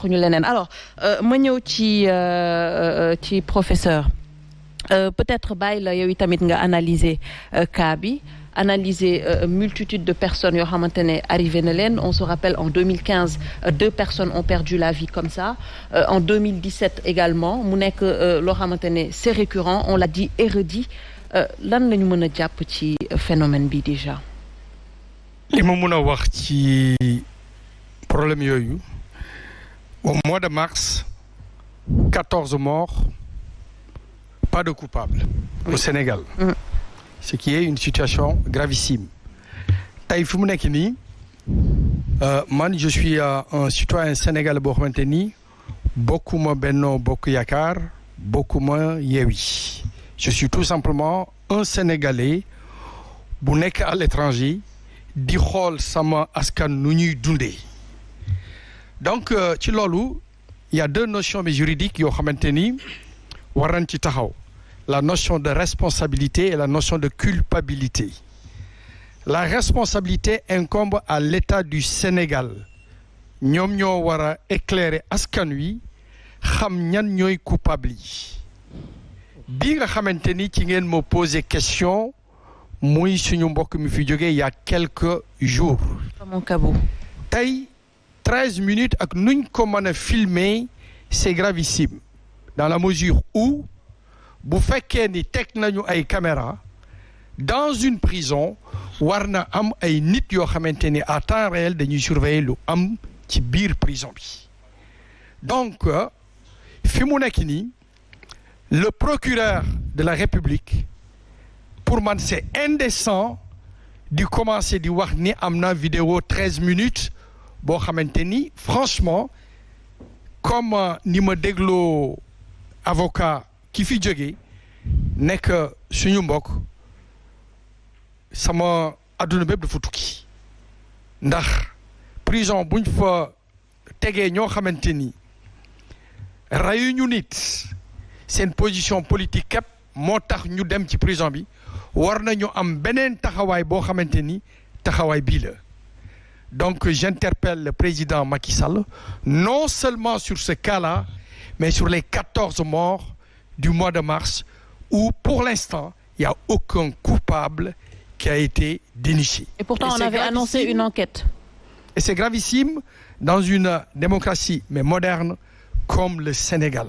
waxuñu leneen alors ma ñëw ci professeur peut-être bàyyi la yow tamit nga analyser cas bi analyser multitude de personnes yoo xamante ne arrivé na leen on se rappelle en 2015 2 personnes ont perdu la vie comme ça en 2017 également mu nekk loo xamante ne c'est récurrent on l'a dit et redit lan la ñu mën a jàpp ci phénomène bi déjà. li ma mën a wax ci problème yooyu au mois de mars 14 morts pas de coupables au Sénégal. Ce qui est une situation gravissime tey fi mu nekk nii man je suis un citoyen sénégalais boo xamante ni bokkuma Benno Bokk Yaakaar bokkuma Yewwi je suis tout simplement un Sénégalais bu nekk à l'étranger di xool sama askan nu ñuy dundee donc ci loolu il y a 2 notions juridiques yoo xamante ni war nañ ci taxaw la notion de responsabilité et la notion de culpabilité. La responsabilité incombe à l'État du Sénégal ñoom ñoo war a éclairer askan wi xam ñan ñooy coupable yi bi nga xamante ni ci ngeen ma poser question muy suñu mbokk mi fi jógee il y a quelques jours. tey 13 minutes ak nuñ ko mën a filmer c'est gravissime dans la mesure où bu fekkee ni teg nañu ay caméra dans une prison war na am ay nit yoo xamante ni à temps réel dañuy surveiller lu am ci biir prison bi donc fi mu nekk nii le procureur de la République pour man c'est indécent di commencer di wax ni am na vidéo 13 minutes boo xamante ni franchement comme ni ma dégloo avocat ki fi jógee nekk suñu mbokk sama adduna bépp dafa tukki ndax prison buñ fa tegee ñoo xamante ni rayuñu nit seen position politique képp moo tax ñu dem ci prison bi war nañu am beneen taxawaay boo xamante ni taxawaay bii la donc j'interpelle le président Macky Sall non seulement sur ce cas-là mais sur les 14 morts du mois de mars où pour l'instant il n'y a aucun coupable qui a été déniché. Et pourtant on avait annoncé une enquête. Et c'est gravissime dans une démocratie mais moderne comme le Sénégal.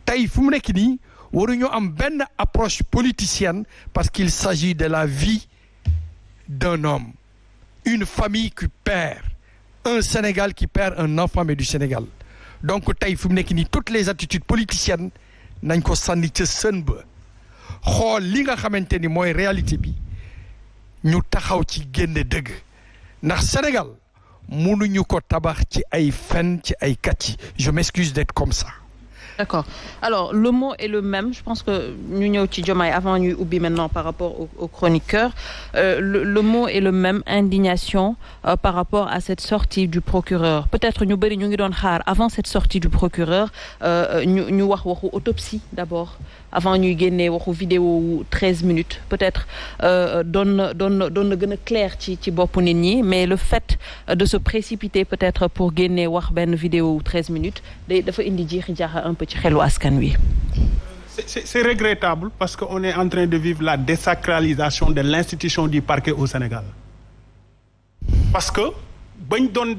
tey fu mu nekk nii waruñu am benn approche politicienne parce qu'il s'agit de la vie d'un homme, une famille qui perd, un Sénégal qui perd un enfant mais du Sénégal. Donc tey fu mu nekk nii toutes les attitudes politiciennes nañ ko sànni ca sën ba xool li nga xamante ni mooy réalité bi ñu taxaw ci génne dëgg ndax Sénégal mënuñu ko tabax ci ay fen ci ay kàcc je m'excuse d'être comme ça. D'accord. Alors, le mot est le même. Je pense que ñu ñëw ci Diomaye avant ñuy ubbi maintenant par rapport aux chroniqueurs. Le mot est le même, indignation par rapport à cette sortie du procureur. Peut-être ñu bëri ñu ngi doon xaar avant cette sortie du procureur ñu wax waxu autopsie d'abord avant ñuy génnee waxu vidéo 13 minutes. Peut-être doon na gën a clair ci boppu nit ñi, mais le fait de se précipiter peut-être pour génnee wax benn vidéo 13 minutes dafa indi jiixi jaaxa un peu ci xelu askan wi. C'est regrettable parce qu'on est en train de vivre la désacralisation de l'institution du parquet au Sénégal. Parce que bañ doon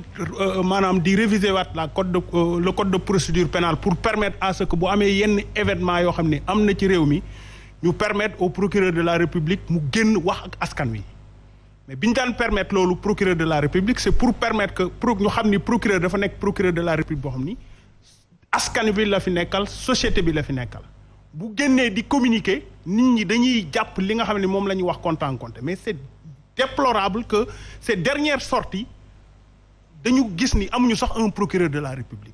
maanaam di réviser waat le code de procédure pénale pour permettre à ce que bu amee yenn événement yoo xam ne am na ci réew mi ñu permettre au procureur de la République mu génn wax ak askan wi mais bi ñu daan permettre loolu procureur de la République c'est pour permettre que ñu xam ni procureur dafa nekk procureur de la République boo xam ni askan bi la fi nekkal société bi la fi nekkal bu génnee di communiquer nit ñi dañuy jàpp li nga xam ne moom la ñuy wax compte en compte mais c'est déplorable que ces dernières sorties dañu gis ni amuñu sax un procureur de la République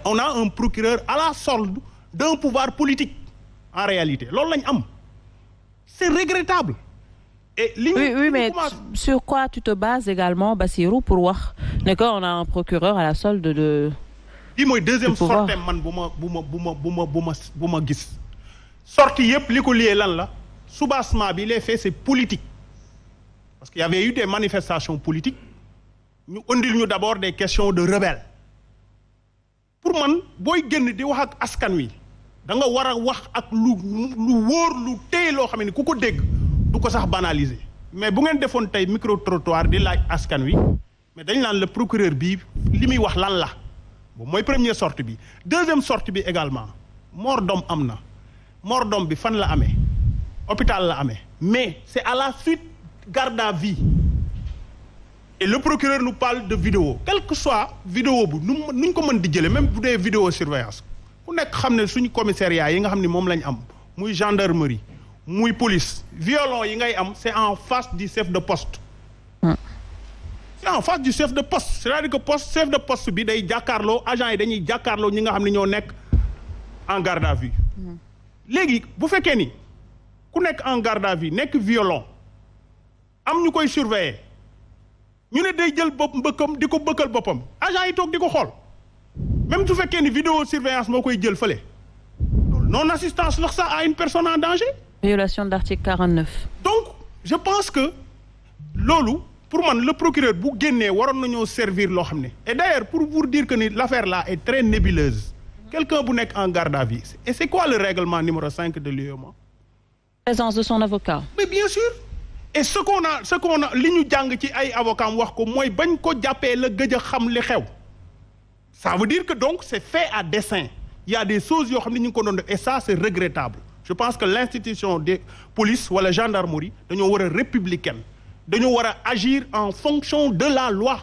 on a un procureur à la solde d'un pouvoir politique en réalité loolu lañ am c'est regrettable. Et oui mais sur quoi tu te bases également Bassirou pour wax ne que on a un procureur à la solde de lii mooy deuxième sortie man bu ma gis sortie yëpp li ko lié lan la soubassement bi les faits c'est politique parce qu'il y avait eu des manifestations politiques ñu andil ñu d'abord des questions de rebelles man booy génn di wax ak askan wi da nga war a wax ak lu wóor lu téye loo xam ne ku ko dégg du ko sax banaliser mais bu ngeen defoon tey micro trottoir di laaj askan wi mais dañ naan le procureur bi li muy wax lan la bon mooy première sortie bi deuxième sortie bi également mort d'homme am na mort d'homme bi fan la amee hôpital la amee mais c'est à la suite garde à vue et le procureur nous parle de vidéo quel que soit vidéo bu nuñ ko mën di jëlee même bu dee vidéo surveillance ku nekk xam ne suñu commissariat yi nga xam ne moom lañ am muy gendarmerie muy police violon yi ngay am c'est en face du chef de poste c'est en face du chef de poste c'est-à-dire que chef de poste bi day jàkkaarloo agent yi dañuy jàkkaarloo ñi nga xam ne ñoo nekk en garde à vue léegi bu fekkee ni ku nekk en garde à vue nekk violon am ñu koy surveiller ñu ne day jël bopp mbëkkam di ko bëkkal boppam agent yi toog di ko xool même su fekkee ni vidéo surveillance moo koy jël fële non assistance la ça à une personne en danger. Violation de l'article 49. donc je pense que loolu pour man le procureur bu génnee waroon nañoo servir loo xam ne et d'ailleurs pour vous dire que ni l'affaire là est très nébuleuse quelqu'un bu nekk en garde à vue et c'est quoi le règlement numéro 5 de l'UEMOA? Présence de son avocat. mais bien sûr et ce qu'on a li ñu jàng ci ay avocats wax ko mooy bañ ko jàppee la gëj a xam li xew ça veut dire que donc c'est fait à dessein il y a des choses yoo xam ne ñu ngi ko doon def et ça c'est regrettable je pense que l'institution des police wala gendarmerie dañoo war a républicaine dañoo war a agir en fonction de la loi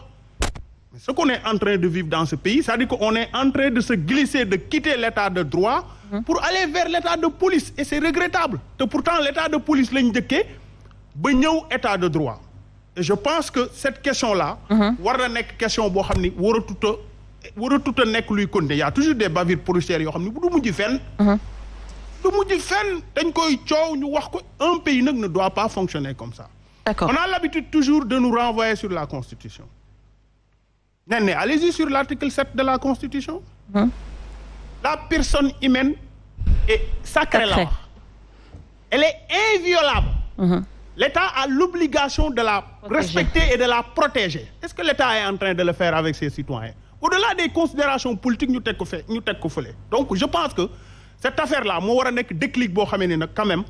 mais ce qu'on est en train de vivre dans ce pays c'est-à-dire qu'on est en train de se glisser de quitter l'état de droit pour aller vers l'état de police et c'est regrettable te pourtant l'état de police lañ njëkkee ba ñëw état de droit et je pense que cette question là war na nekk question boo xam ni waratut a nekk luy continuer y a toujours des bavures policières yoo xam ni bu du mujj fenn dañ koy coow ñu wax ko un pays nag ne doit pas fonctionner comme ça. D'accord. On a l'habitude toujours de nous renvoyer sur la Constitution. Néné, allez-y sur l'article 7 de la Constitution. La personne humaine est sacrée là. Elle est inviolable. L'État a l'obligation de la respecter et de la protéger. Est-ce que l'État est en train de le faire avec ses citoyens? Au-delà des considérations politiques ñu teg ko fële. Donc je pense que cette affaire-là moo war a nekk déclic boo xamee ne nag quand même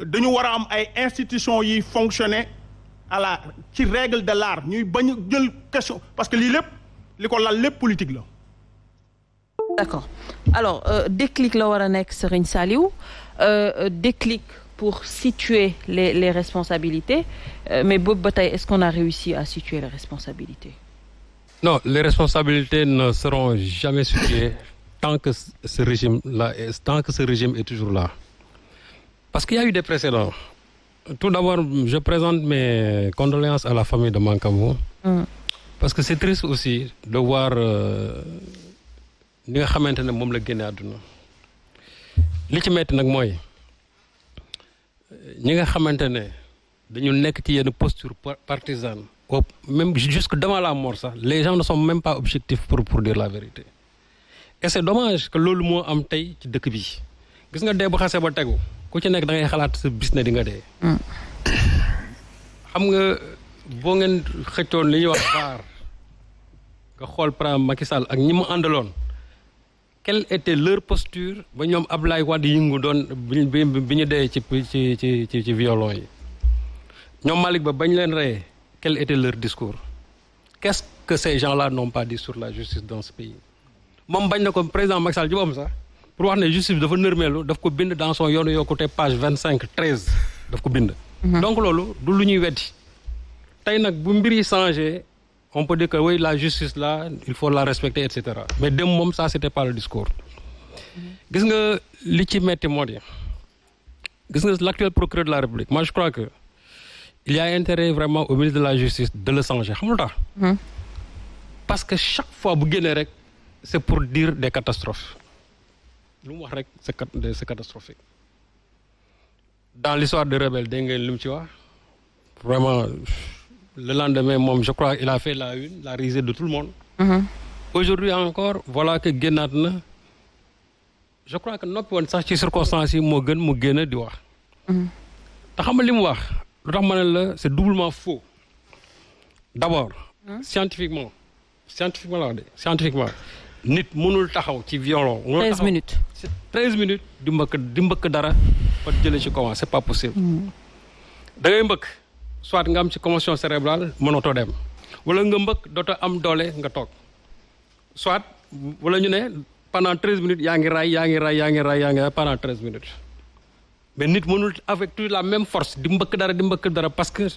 dañu war a am ay institutions yiy fonctionner ci règle de l'art ñuy bañ a jël question parce que lii lépp li ko lal lépp politique la. D'accord alors déclic la war a nekk Serigne Saliou déclic pour situer les responsabilités mais boobu ba tey est-ce qu'on a réussi à situer les responsabilités? Non, les responsabilités ne seront jamais situées tant que ce régime est toujours là. Parce qu'il y a eu des précédents. Tout d'abord, je présente mes condoléances à la famille de Mancabou. Parce que c'est triste aussi de voir ni nga xamante ne moom la génne àdduna. Li ci metti nag mooy ñi nga xamante ne dañu nekk ci yenn posture partisane même jusque devant la mort sax les gens ne sont même pas objectifs pour dire la vérité. Et c'est dommage que loolu moo am tey ci dëkk bi gis nga dee bu xasee ba tegu ku ci nekk da ngay xalaat sa bis ne di nga dee. xam nga boo ngeen xëccoon li ñuy wax VAR nga xool par exemple Macky Sall ak ñi mu àndaloon quelle était leur posture ba ñoom Ablaye Wade yëngu doon bi ñu dee ci violon yi ñoom Malick Ba bañ leen reyee quel était leur discours? Qu'est-ce que ces gens-là n'ont pas dit sur la justice dans ce pays? moom bañ na ko président Macky Sall ci boppam sax pour wax ne justice bi dafa nërmeelu daf ko bind dans son yoonu yokkute page 25-13 daf ko bind. donc loolu du lu ñuy weddi tey nag bu mbir yi changé on peut dire que oui la justice là il faut la respecter et cetera mais dem moom ça c'était pas le discours. gis nga li ci metti moo di gis nga l'actuel procureur de la République moi je crois que il y a intérêt vraiment au ministre de la justice de le changer xam nga lu tax. parce que chaque fois bu génnee rek c'est pour dire des catastrophes lu mu wax rek c'est catastrophique. Dans l'histoire de Rebelle dégg ngeen li mu ci wax vraiment le lendemain moom je crois il a fait la une la risée de tout le monde. Aujourd'hui encore voilà que génnaat na je crois que noppi woon sax ci circonstances yi moo gën mu génn di wax. te xam nga li mu wax lu tax ma ne la c'est doublement faux. D'abord scientifiquement la wax de scientifiquement nit mënul taxaw ci violon. 13 minutes 13 minutes di mbëkk dara ba jëlee ci comment c'est pas possible. da ngay mbëkk soit nga am ci commotion cérébrale mënatoo dem wala nga mbëkk dootoo am doole nga toog soit wala ñu ne pendant 13 minutes yaa ngi raay pendant 13 minutes mais nit mënul avec toute la même force di mbëkk dara parce que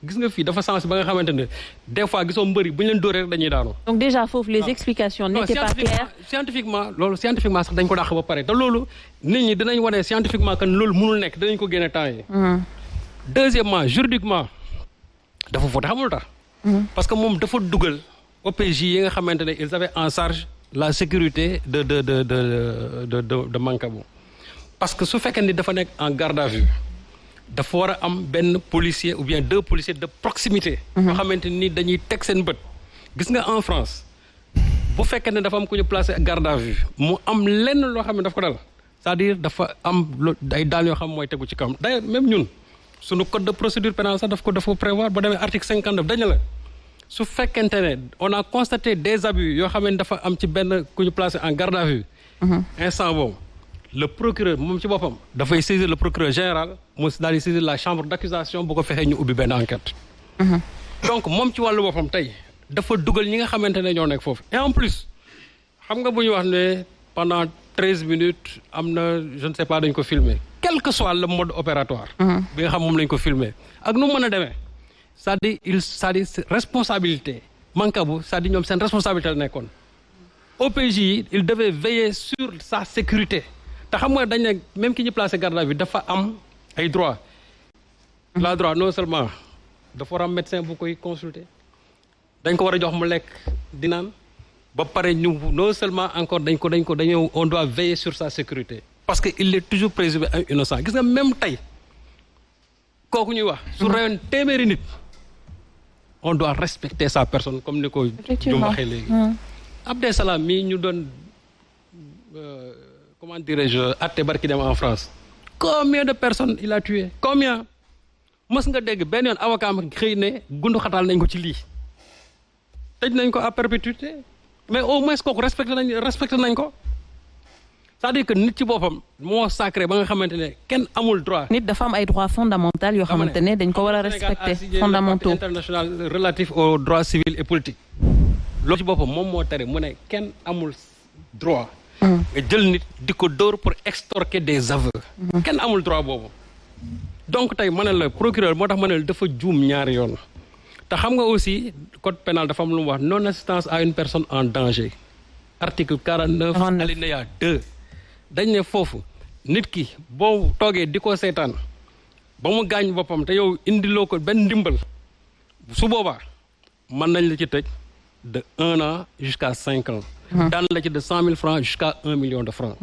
gis nga fii dafa sens ba nga xamante ne des fois gisoo mbëri bu ñu leen dóoree rek dañuy daanu. donc déjà foofu les explications n'étaient pas claires. scientifiquement sax dañ ko dàq ba pare te loolu nit ñi dinañ wane scientifiquement que loolu mënul nekk dinañ ko génne temps yi. deuxièmement juridiquement dafa voté xamul tax. parce que moom dafa dugal OPJ yi nga xamante ne ils avaient en charge la sécurité de Mancabou parce que su fekkee ni dafa nekk en garde à vue dafa war a am benn policier ou bien 2 policiers de proximité. yoo xamante ni dañuy teg seen bët. gis nga en France bu fekkee ne dafa am ku ñu placé garde à vue mu am lenn loo xam ne daf ko dal c'est-à-dire dafa am ay daan yoo xam mooy tegu ci kawam d'ailleurs même ñun suñu code de procédure pénale sax dafa prévoir ba demee article 59 dañu la su fekkente ne on a constaté des abus yoo xam ne dafa am ci benn ku ñu placé en garde à vue. instant boobu. le procureur moom ci boppam dafay saisir le procureur général mu daal di saisir la chambre d'accusation bu ko fexee ñu ubbi benn enquête. donc moom ci wàllu boppam tey dafa dugal ñi nga xamante ne ñoo nekk foofu. et en plus xam nga bu ñu wax ne pendant 13 minutes am na je ne sais pas dañ ko filmer quel que soit le mode opératoire. bi nga xam moom lañ ko filmer ak nu mu mën a demee c'est-à-dire responsabilité Mancabou c'est-à-dire ñoom seen responsabilité la nekkoon. OPJ yi il devait veiller sur sa sécurité. te xam nga dañ ne même ki ñu placé garde à vue dafa am ay droits. la droit non seulement dafa war a am médecin bu koy consulter dañ ko war a jox mu lekk di naan ba pare ñu non seulement encore dañoo on doit veiller sur sa sécurité. parce que il est toujours présumé innocent gis nga même tey kooku ñuy wax. su reyoon téeméeri nit on doit respecter sa personne comme ni ko. effectivement waxee léegi. Abdel Salam mii ñu doon. comment dirais-je atte barki dem en France combien de personnes il a tué combien mës nga dégg benn yoon avocat ma xëy ne gundu xataal nañ ko ci lii tëj nañ ko à perpétuité mais au moins kooku respecté nañ ko c'est-à-dire que nit ci boppam moo sacré ba nga xamante ne kenn amul droit. nit dafa am ay droits fondamentaux yoo xamante ne dañ ko war a respecté fondamentaux international relatif aux droits civils et politiques loolu ci boppam moom moo tere mu ne kenn amul droit. nga jël nit di ko dóor pour extorquer des aveux. kenn amul droit boobu. donc tey ma ne la procureur moo tax ma ne la dafa juum ñaari yoon. te xam nga aussi code pénal dafa am lu mu wax non assistance à une personne en danger. article 49 alinéa 2. dañ ne foofu nit ki boo toogee di ko seetaan ba mu gaañ boppam te yow indiloo ko benn ndimbal su boobaa mën nañ la ci tëj de 1 an jusqu'à 5 ans. daan la ci de 100 000 francs jusqu'à 1 million de francs.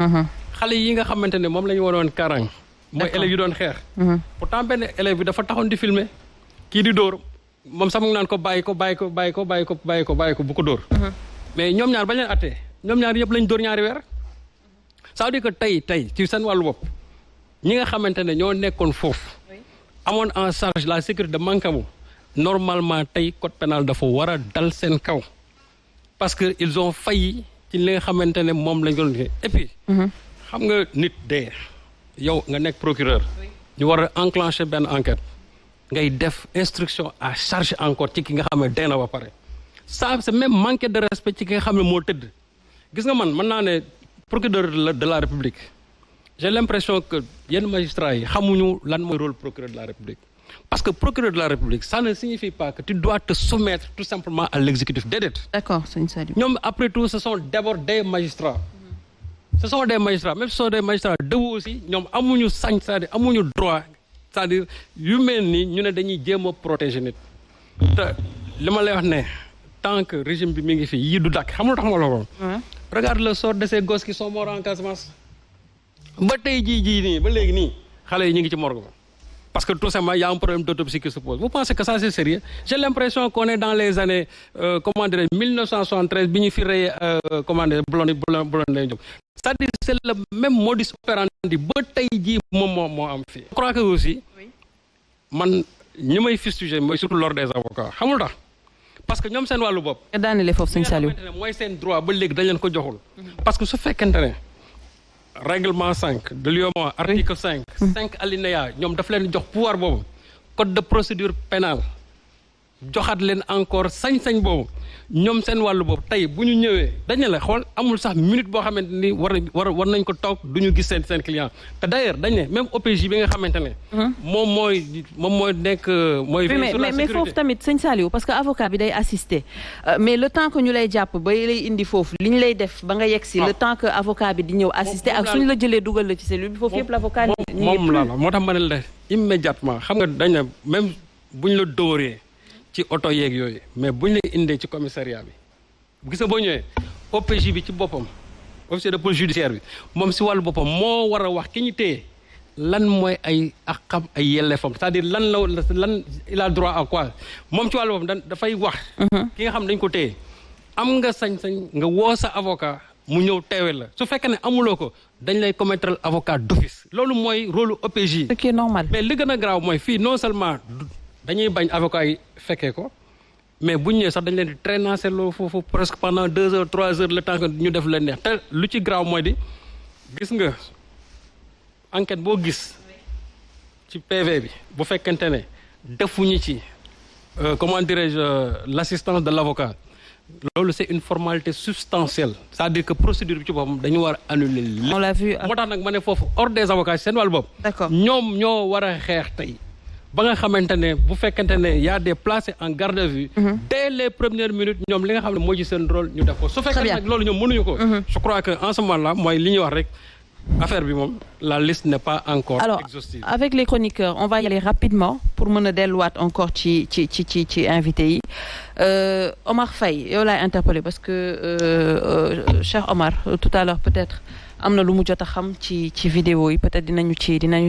xale yi nga xamante ne moom la ñu waroon karang mooy élèves yu doon xeex. pourtant benn élève bi dafa taxoon di filmer kii di dóor moom sax mu ngi naan ko bàyyi ko bu ko dóor. mais ñoom ñaar bañ leen attee ñoom ñaar yëpp lañ dóor ñaari weer. ça veut dire que tey ci seen wàllu bopp ñi nga xamante ne ñoo nekkoon foofu. amoon en charge la sécurité de Mancabou normalement tey code pénal dafa war a dal seen kaw. parce que ils ont failli ci li nga xamante ne moom lañ doon et puis. xam nga nit dee yow nga nekk procureur. ñu war a enclencher benn enquête. ngay def instruction à charge encore ci ki nga xam ne dee na ba pare. ça c'est même manquer de respect ci ki nga xam ne moo tëdd. gis nga man mën naa ne procureur de la République j'ai l'impression que yenn magistrats yi xamuñu lan mooy rôle procureur de la République. parce que procureur de la République ça ne signifie pas que tu dois te soumettre tout simplement à l'exécutif déedéet. d'accord sëñ Saliou. ñoom après tout ce sont d'abord des magistrats. ce sont des magistrats même ce sont des magistrats debout aussi ñoom amuñu sañ c'est-à-dire amuñu droit c'est-à-dire yu mel nii ñu ne dañuy jéem a protéger nit. te li ma lay wax ne tant que régime bi mi ngi fi yii du dakk xamul tax ma la ko. regarde le sort de ces gosses qui sont morts en Casamance. ba tey jii nii ba léegi nii xale yi ñu ngi ci morgue ba. parce que tout simplement il y a un problème d'autopsie qui se pose vous pensez que ça c'est sérieux j'ai l'impression qu'on est dans les années 1973 bi ñu fi rey Blondin Diop c'est-à-dire c'est le même modus operandi ba tey jii moom moo am fii. je crois que aussi man ñi may fustiger mooy surtout l'ordre des avocats xamul tax parce que ñoom seen wàllu bopp. nga daanele foofu sëñ Saliou. mooy seen droit ba léegi dañ leen ko joxul. parce que su fekkente ne règlement 5 de l'UEMOA article 5. 5 alinéa ñoom daf leen jox pouvoir boobu. code de procédure pénale joxaat leen encore sañ-sañ boobu ñoom seen wàllu boobu tey bu ñu ñëwee dañ ne la xool amul sax minute boo xamante ni war nañ ko toog du ñu gis seen client te d'ailleurs dañ ne même OPJ bi nga xamante ne. moom mooy nekk mooy. mais foofu tamit sëñ Saliou parce que avocat bi day assister mais le temps que ñu lay jàpp ba lay indi foofu li ñu lay def ba nga yegg si. le temps que avocat bi di ñëw assister ak suñu la jëlee dugal la ci cellule bi foofu yëpp l'avocat. moom la moo tax ma ne la immédiatement xam nga dañ ne même buñ la dóoree. ci oto yeeg yooyu mais buñ lay indee ci commissariat bi gis nga boo ñëwee OPJ bi ci boppam officier de police judiciaire bi moom si wàllu boppam moo war a wax ki ñu téye lan mooy ay àqam ay yelleefam c'est-à-dire lan il a droit à quoi moom ci wàllu boppam dafay wax. ki nga xam dañ ko téye am nga sañ-sañ nga woo sa avocat mu ñëw teewee la su fekkee ne amuloo ko dañ lay commettre avocat d'office loolu mooy rôle OPJ. ce qui est normal. mais li gën a grave mooy fii non seulement. dañuy bañ avocat yi fekkee ko mais bu ñu ñëwee sax dañ leen di traîner loo foofu presque pendant 2 heures 3 heures le temps que ñu def leen neex te lu ci grave mooy di gis nga enquête boo gis ci PV bi bu fekkente ne defuñu ci comment dirais-je l'assistance de l'avocat loolu c'est une formalité substantielle c'est-à-dire que procédure bi ci boppam dañu war a annuler lépp. on l'a vu. moo tax nag ma ne foofu ordre des avocats seen wàllu bopp. d'accord ñoom ñoo war a xeex tey. ba nga xamante ne bu fekkente ne y a des placés en garde à vue dès les premières minutes ñoom li nga xam ne moo ci seen rôle ñu def ko su fekkee nag loolu ñoom mënuñu ko je crois que en ce moment là mooy li ñuy wax rek affaire bi moom la liste n'est pas encore exhaustive. Alors avec les chroniqueurs on va y aller rapidement pour mën a delluwaat encore ci invité yi Omar Faye yow laay interpellé parce que cher Omar tout à l'heure peut-être am na lu mu jot a xam ci vidéo yi peut-être dinañu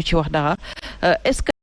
ci wax dara est-ce que